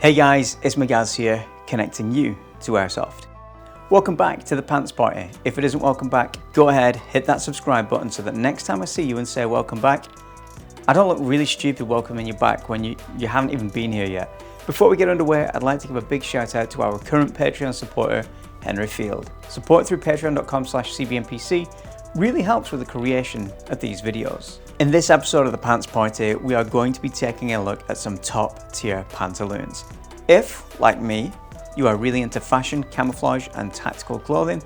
Hey guys, it's Magaz here, connecting you to airsoft. Welcome back to the pants party. If it isn't welcome back, go ahead, hit that subscribe button so that next time I see you and say welcome back, I don't look really stupid welcoming you back when you haven't even been here yet. Before we get underway, I'd like to give a big shout out to our current Patreon supporter, Henry Field. Support through patreon.com/cbnpc really helps with the creation of these videos. In this episode of the Pants Party, we are going to be taking a look at some top tier pantaloons. If, like me, you are really into fashion, camouflage and tactical clothing,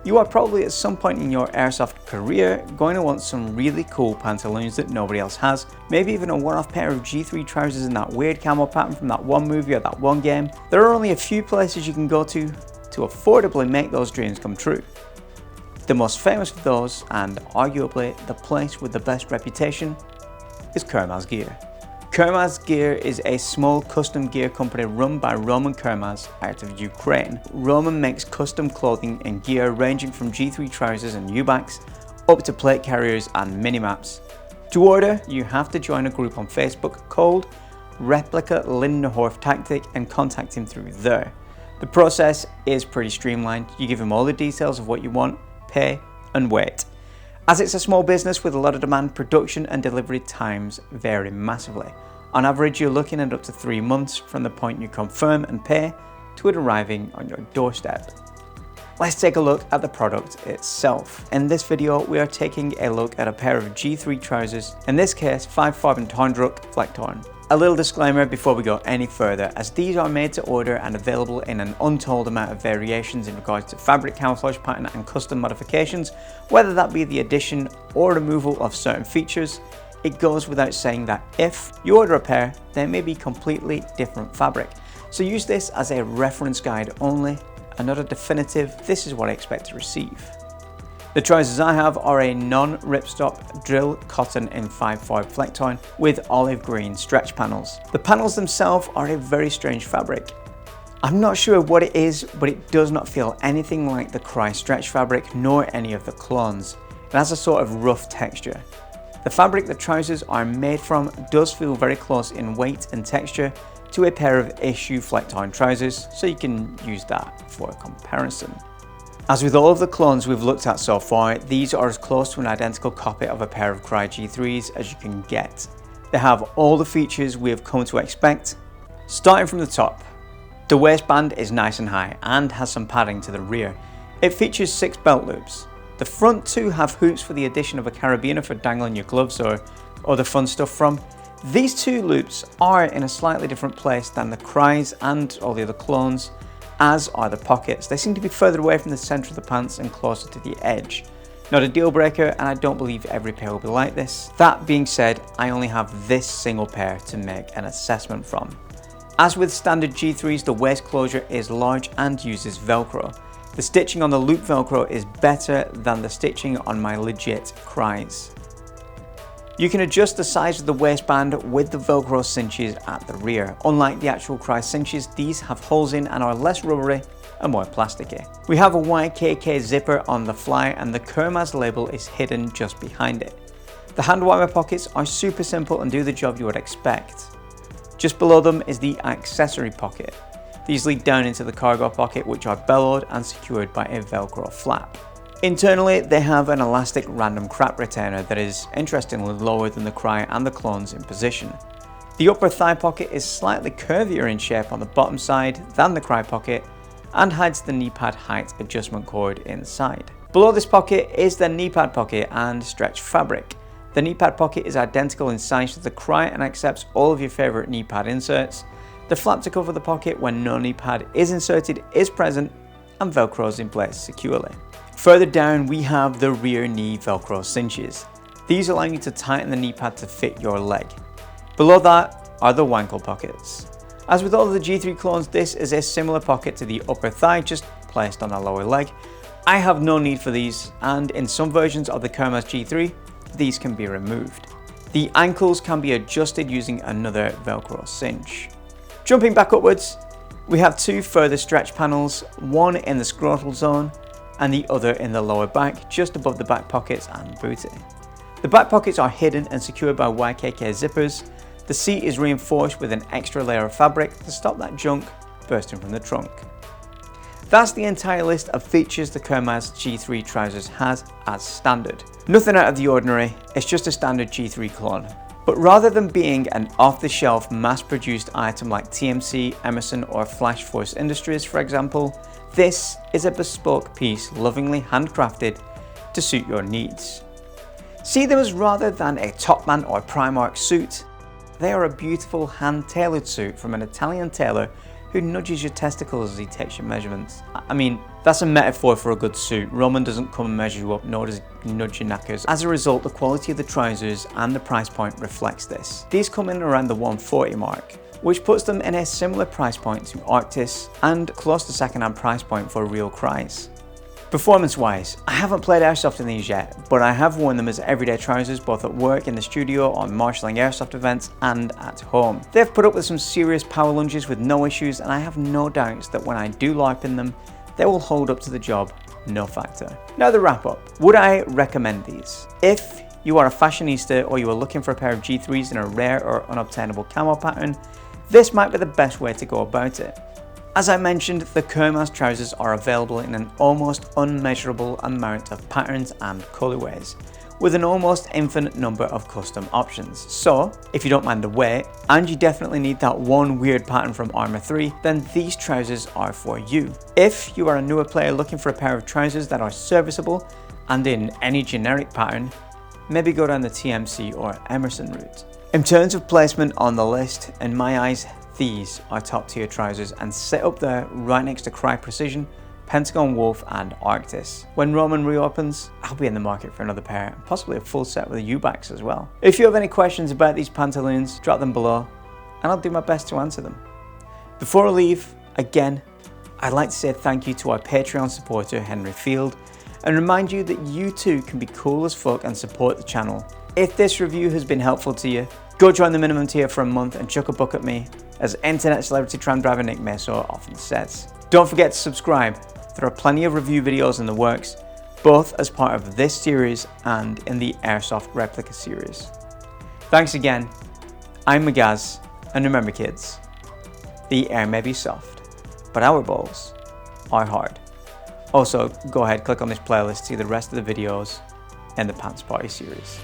you are probably at some point in your airsoft career going to want some really cool pantaloons that nobody else has. Maybe even a one-off pair of G3 trousers in that weird camo pattern from that one movie or that one game. There are only a few places you can go to affordably make those dreams come true. The most famous of those, and arguably the place with the best reputation, is Kurmaz Gear. Kurmaz Gear is a small custom gear company run by Roman Kurmaz out of Ukraine. Roman makes custom clothing and gear ranging from G3 trousers and U-backs up to plate carriers and mini-maps. To order, you have to join a group on Facebook called Replica Lindenhorf Tactic and contact him through there. The process is pretty streamlined. You give him all the details of what you want, pay and wait. As it's a small business with a lot of demand, production and delivery times vary massively. On average, you're looking at up to 3 months from the point you confirm and pay to it arriving on your doorstep. Let's take a look at the product itself. In this video, we are taking a look at a pair of G3 trousers, in this case 5-Farben Tondruck Flecktorn. A little disclaimer before we go any further, as these are made to order and available in an untold amount of variations in regards to fabric, camouflage pattern and custom modifications, whether that be the addition or removal of certain features, it goes without saying that if you order a pair, they may be completely different fabric. So use this as a reference guide only, and not a definitive, this is what I expect to receive. The trousers I have are a non-ripstop drill cotton in 5-Farben Flecktorn with olive green stretch panels. The panels themselves are a very strange fabric. I'm not sure what it is, but it does not feel anything like the Crye stretch fabric nor any of the clones. It has a sort of rough texture. The fabric the trousers are made from does feel very close in weight and texture to a pair of issue Flecktorn trousers, so you can use that for a comparison. As with all of the clones we've looked at so far, these are as close to an identical copy of a pair of Crye G3s as you can get. They have all the features we have come to expect. Starting from the top, the waistband is nice and high and has some padding to the rear. It features 6 belt loops. The front 2 have hoops for the addition of a carabiner for dangling your gloves or other fun stuff from. These 2 loops are in a slightly different place than the Cryes and all the other clones, as are the pockets. They seem to be further away from the centre of the pants and closer to the edge. Not a deal breaker, and I don't believe every pair will be like this. That being said, I only have this single pair to make an assessment from. As with standard G3s, the waist closure is large and uses Velcro. The stitching on the loop Velcro is better than the stitching on my legit Cryes. You can adjust the size of the waistband with the Velcro cinches at the rear. Unlike the actual Crye cinches, these have holes in and are less rubbery and more plasticky. We have a YKK zipper on the fly and the Kurmaz label is hidden just behind it. The hand warmer pockets are super simple and do the job you would expect. Just below them is the accessory pocket. These lead down into the cargo pocket, which are bellowed and secured by a Velcro flap. Internally, they have an elastic random crap retainer that is interestingly lower than the Crye and the clones in position. The upper thigh pocket is slightly curvier in shape on the bottom side than the Crye pocket and hides the knee pad height adjustment cord inside. Below this pocket is the knee pad pocket and stretch fabric. The knee pad pocket is identical in size to the Crye and accepts all of your favourite knee pad inserts. The flap to cover the pocket when no knee pad is inserted is present and Velcros in place securely. Further down, we have the rear knee Velcro cinches. These allow you to tighten the knee pad to fit your leg. Below that are the wankle pockets. As with all of the G3 clones, this is a similar pocket to the upper thigh, just placed on the lower leg. I have no need for these, and in some versions of the Kurmaz G3, these can be removed. The ankles can be adjusted using another Velcro cinch. Jumping back upwards, we have 2 further stretch panels, one in the scrotal zone and the other in the lower back, just above the back pockets and booty. The back pockets are hidden and secured by YKK zippers. The seat is reinforced with an extra layer of fabric to stop that junk bursting from the trunk. That's the entire list of features the Kurmaz G3 trousers has as standard. Nothing out of the ordinary, it's just a standard G3 clone. But rather than being an off-the-shelf mass-produced item like TMC, Emerson or Flash Force Industries for example, this is a bespoke piece lovingly handcrafted to suit your needs. See them as rather than a Topman or Primark suit, they are a beautiful hand-tailored suit from an Italian tailor who nudges your testicles as he takes your measurements. I mean, that's a metaphor for a good suit. Roman doesn't come and measure you up, nor does he nudge your knackers. As a result, the quality of the trousers and the price point reflects this. These come in around the 140 mark, which puts them in a similar price point to Arctis and close to second-hand price point for real Cryes. Performance-wise, I haven't played airsoft in these yet, but I have worn them as everyday trousers both at work, in the studio, on marshalling airsoft events and at home. They've put up with some serious power lunges with no issues, and I have no doubts that when I do LARP in them, they will hold up to the job, no factor. Now the wrap up. Would I recommend these? If you are a fashionista or you are looking for a pair of G3s in a rare or unobtainable camo pattern, this might be the best way to go about it. As I mentioned, the Kurmaz trousers are available in an almost unmeasurable amount of patterns and colourways, with an almost infinite number of custom options. So, if you don't mind the weight, and you definitely need that one weird pattern from Armour 3, then these trousers are for you. If you are a newer player looking for a pair of trousers that are serviceable and in any generic pattern, maybe go down the TMC or Emerson route. In terms of placement on the list, in my eyes, these are top tier trousers and sit up there right next to Crye Precision, Pentagon Wolf and Arctis. When Roman reopens, I'll be in the market for another pair, and possibly a full set with U-backs as well. If you have any questions about these pantaloons, drop them below and I'll do my best to answer them. Before I leave, again, I'd like to say thank you to our Patreon supporter Henry Field and remind you that you too can be cool as fuck and support the channel. If this review has been helpful to you, go join the minimum tier for a month and chuck a buck at me, as internet celebrity tram driver Nick Meso often says. Don't forget to subscribe. There are plenty of review videos in the works, both as part of this series and in the Airsoft Replica series. Thanks again. I'm Magaz, and remember kids, the air may be soft, but our balls are hard. Also, go ahead, click on this playlist to see the rest of the videos in the Pants Party series.